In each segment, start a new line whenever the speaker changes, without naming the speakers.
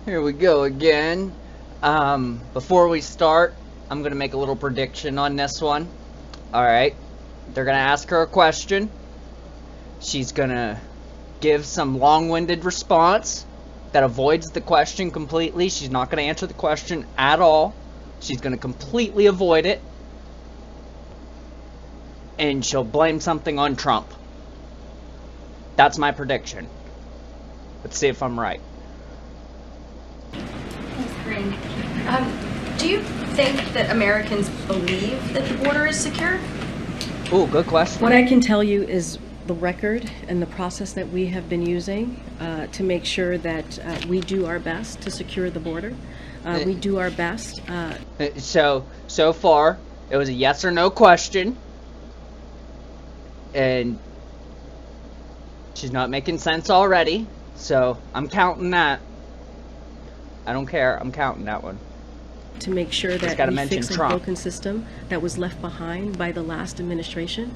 Here we go again. Before we start, I'm gonna make a little prediction on this one. Alright. They're gonna ask her a question. She's gonna give some long-winded response that avoids the question completely. She's not gonna answer the question at all. She's gonna completely avoid it. And she'll blame something on Trump. That's my prediction. Let's see if I'm right.
Do you think that Americans believe that the border is secure?
Ooh, good question.
What I can tell you is the record and the process that we have been using to make sure that we do our best to secure the border. We do our best.
So far, it was a yes or no question. And she's not making sense already. So I'm counting that. I don't care. I'm counting that one.
To make sure that
gotta
we
mention
fix a
Trump.
broken system that was left behind by the last administration,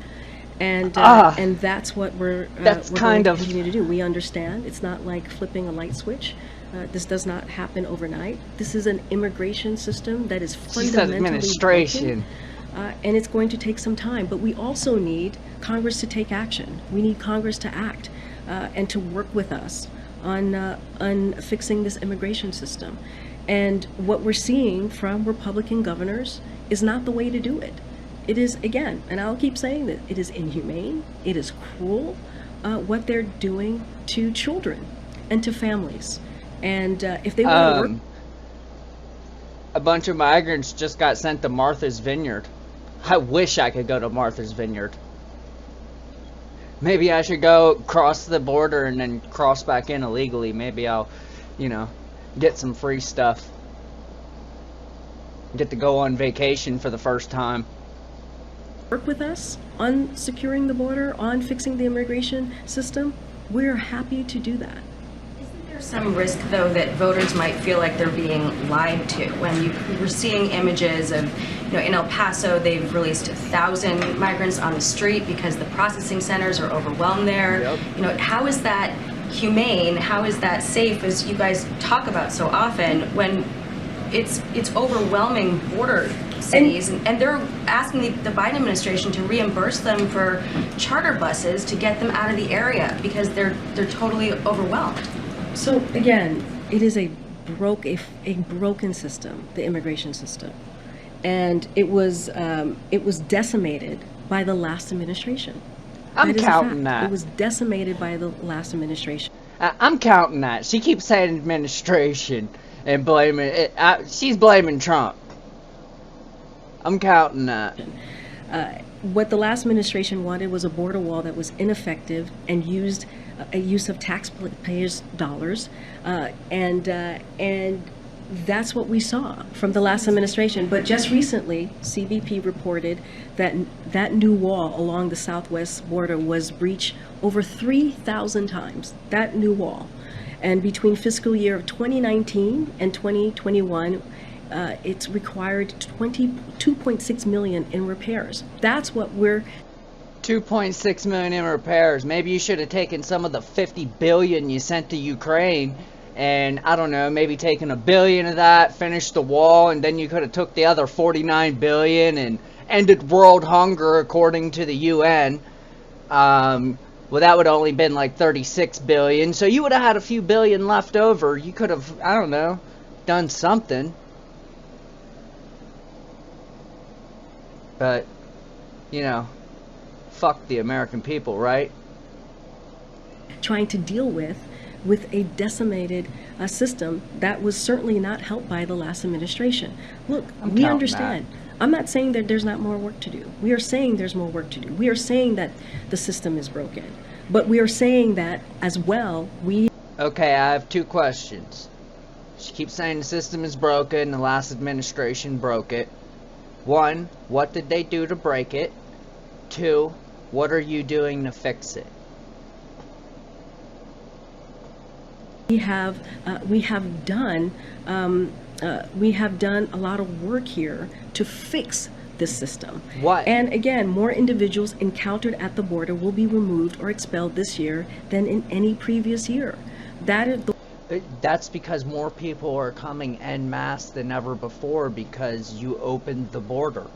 and that's what we're
That's
we're
kind
going
of-
to continue to do. We understand it's not like flipping a light switch. This does not happen overnight. This is an immigration system that is
She said
fundamentally
administration.
broken, and it's going to take some time. But we also need Congress to take action. We need Congress to act and to work with us on fixing this immigration system. And what we're seeing from Republican governors is not the way to do it. It is, again, and I'll keep saying that, it is inhumane, it is cruel, what they're doing to children and to families. And if they want to work...
A bunch of migrants just got sent to Martha's Vineyard. I wish I could go to Martha's Vineyard. Maybe I should go cross the border and then cross back in illegally. Maybe I'll, get some free stuff. Get to go on vacation for the first time.
work with us on securing the border, on fixing the immigration system, we're happy to do that.
Isn't there some risk, though, that voters might feel like they're being lied to? When we're seeing images of, in El Paso, they've released 1,000 migrants on the street because the processing centers are overwhelmed there.
Yep.
How is that humane? How is that safe, as you guys talk about so often, when it's overwhelming border cities, and they're asking the Biden administration to reimburse them for charter buses to get them out of the area because they're totally overwhelmed?
So again, it is a broken system, the immigration system, and it was decimated by the last administration.
I'm
That is a
counting
fact.
that.
It was decimated by the last administration.
I'm counting that. She keeps saying administration and blaming it. She's blaming Trump. I'm counting that.
What the last administration wanted was a border wall that was ineffective and used a use of taxpayers' dollars, and that's what we saw from the last administration. But just recently, CBP reported that that new wall along the southwest border was breached over 3,000 times, that new wall. And between fiscal year of 2019 and 2021, it's required 22.6 million in repairs. That's what we're
2.6 million in repairs. Maybe you should have taken some of the 50 billion you sent to Ukraine and, I don't know, maybe taken $1 billion of that, finished the wall, and then you could have took the other 49 billion and ended world hunger according to the UN. Well, that would have only been like 36 billion. So you would have had a few billion left over. You could have, I don't know, done something. But, fuck the American people, right?
trying to deal with a decimated system that was certainly not helped by the last administration. Look,
I'm
we
counting
understand. I'm not saying that there's not more work to do. We are saying there's more work to do. We are saying that the system is broken. But we are saying that as well,
Okay, I have two questions. She keeps saying the system is broken, the last administration broke it. One, what did they do to break it? Two, what are you doing to fix it?
we have done a lot of work here to fix this system.
What?
And again, more individuals encountered at the border will be removed or expelled this year than in any previous year. That is the
That's because more people are coming en masse than ever before because you opened the border.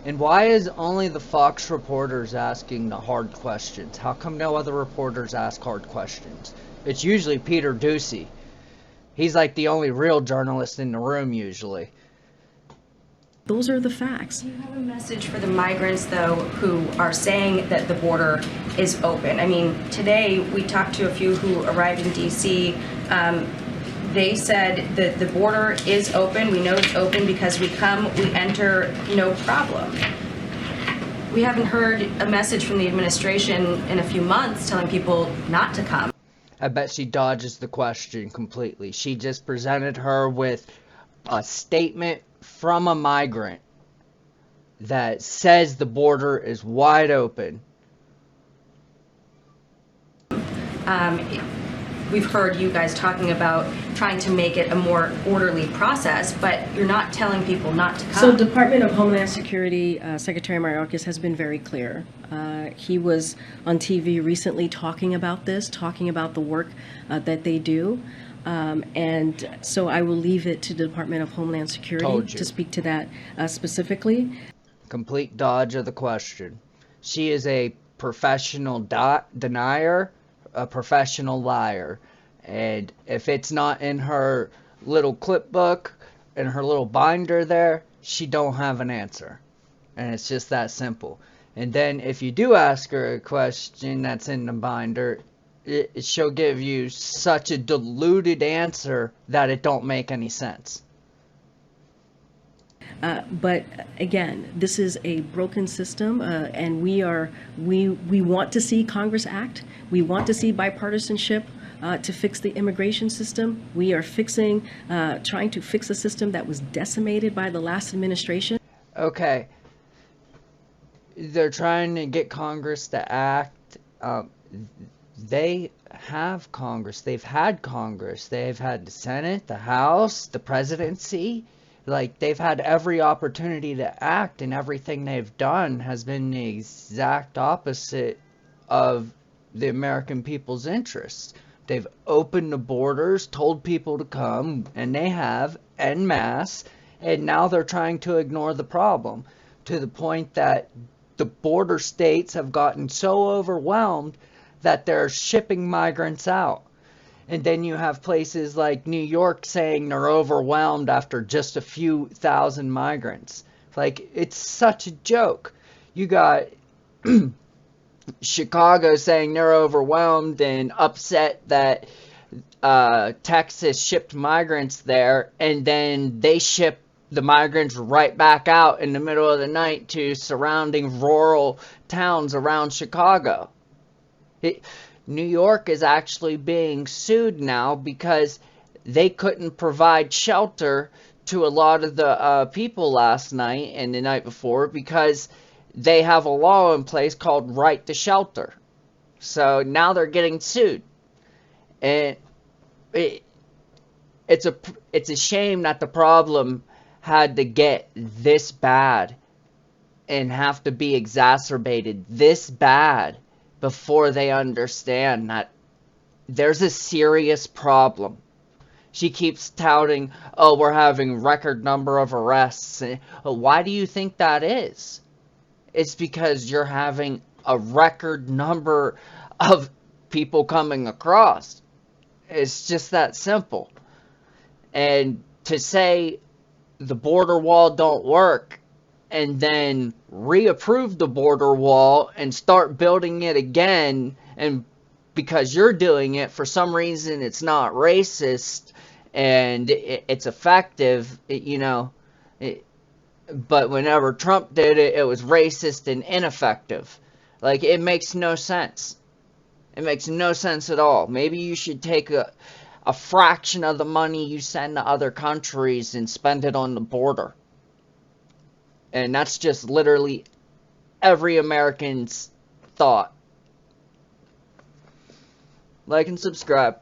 And why is only the Fox reporters asking the hard questions? How come no other reporters ask hard questions? It's usually Peter Doocy. He's like the only real journalist in the room usually.
Those are the facts.
Do you have a message for the migrants, though, who are saying that the border is open? I mean, today we talked to a few who arrived in D.C. They said that the border is open. We know it's open because we come, we enter, no problem. We haven't heard a message from the administration in a few months telling people not to come.
I bet she dodges the question completely. She just presented her with a statement from a migrant that says the border is wide open.
We've heard you guys talking about trying to make it a more orderly process, but you're not telling people not to come.
So Department of Homeland Security Secretary Mayorkas has been very clear. He was on TV recently talking about this, talking about the work that they do. And so I will leave it to the Department of Homeland Security to speak to that specifically.
Complete dodge of the question. She is a professional denier, a professional liar. And if it's not in her little clip book, in her little binder there, she don't have an answer. And it's just that simple. And then if you do ask her a question that's in the binder, she'll give you such a diluted answer that it don't make any sense.
But again, this is a broken system, and we want to see Congress act. We want to see bipartisanship to fix the immigration system. We are trying to fix a system that was decimated by the last administration.
Okay. They're trying to get Congress to act. They have Congress. They've had Congress. They've had the Senate, the House, the presidency. Like, they've had every opportunity to act, and everything they've done has been the exact opposite of the American people's interests. They've opened the borders, told people to come, and they have, en masse, and now they're trying to ignore the problem, to the point that the border states have gotten so overwhelmed that they're shipping migrants out. And then you have places like New York saying they're overwhelmed after just a few thousand migrants. Like, it's such a joke. You got Chicago saying they're overwhelmed and upset that Texas shipped migrants there, and then they ship the migrants right back out in the middle of the night to surrounding rural towns around Chicago. New York is actually being sued now because they couldn't provide shelter to a lot of the people last night and the night before because they have a law in place called right to shelter. So now they're getting sued. And it's a shame that the problem had to get this bad and have to be exacerbated this bad before they understand that there's a serious problem. She keeps touting, oh, we're having record number of arrests. Why do you think that is? It's because you're having a record number of people coming across. It's just that simple. And to say the border wall don't work and then reapprove the border wall and start building it again, and because you're doing it, for some reason it's not racist and it's effective, but whenever Trump did it, it was racist and ineffective. Like, it makes no sense. It makes no sense at all. Maybe you should take a fraction of the money you send to other countries and spend it on the border. And that's just literally every American's thought. Like and subscribe.